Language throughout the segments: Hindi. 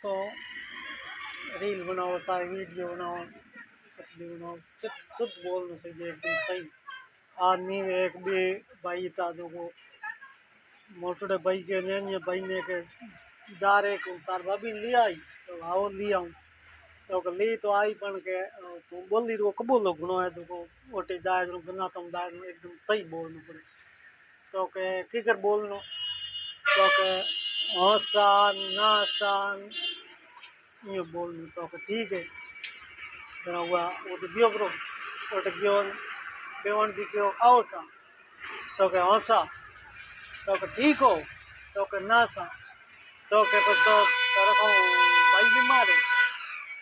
तो रील बनाओ चाहे वीडियो बनाओ कुछ भी बनाओ शुद्ध बोलना चाहिए एकदम सही। आदमी एक भी भाई था जो को मोटड़े भाई के ने भाई ने के जा रे को तार भाभी लिया आई तो आओ लिया हूँ तो ली तो आई पण के तू बोली रो कबूलो घणो है जो ओटे जाए जो गना तुम जाए एकदम सही बोलना पड़े तो के किकर बोलनो तो के हसान नासान ये बोलनो तो के ठीक है तेरा हुआ वो तो बियो करो ओटे बियो बेवन दी क्यों आओ सा तो के हसा तो के ठीक हो तो के नासा तो के तो तेरे को भाई बीमार है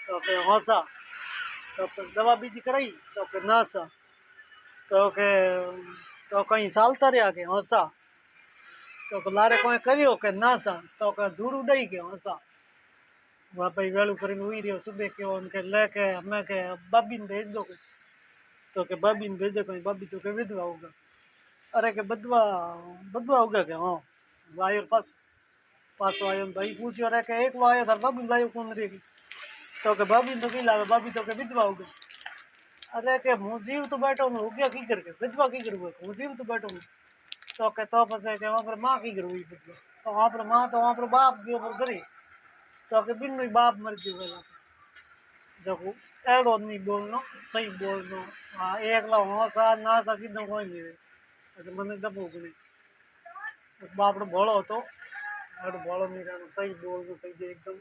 तो के हसा तो के दवा बीजी कराई तो के नासा तो के तो कहीं सालता रहा के हसा तो लारे कोई करियो के नासा तो के धूड़ उड़ाई के हसा वहाँ पे वेलू કરીને हुई रहो सुबह के उनके लेके हमें के बाबी ने भेज दो तो के बाबी ने भेजे कहीं बाबी तो के विधवा होगा अरे के बदवा बदवा होगा के हाँ वायर पास पास वायर भाई पूछो अरे के एक वायर था बाबी वायर कौन रहेगी तो के बाबी तो की लावे बाबी तो के विधवा होगा अरे के मुँह जीव तो बैठो हो गया की करके विधवा की करूँगा मुँह जीव तो बैठो तो के तो फसे के वहाँ पर माँ की करूँगी विधवा तो वहाँ पर माँ तो वहाँ पर बाप के ऊपर करे तो के बिन में बाप मर गयो जको एड़ो नहीं बोलनो सही बोलनो हाँ एक ला हो सा ना सा कि न कोई नहीं अच्छा मैंने दबो को नहीं बाप रो भोळो तो एड़ो भोळो नहीं रहनो सही बोलनो सही एकदम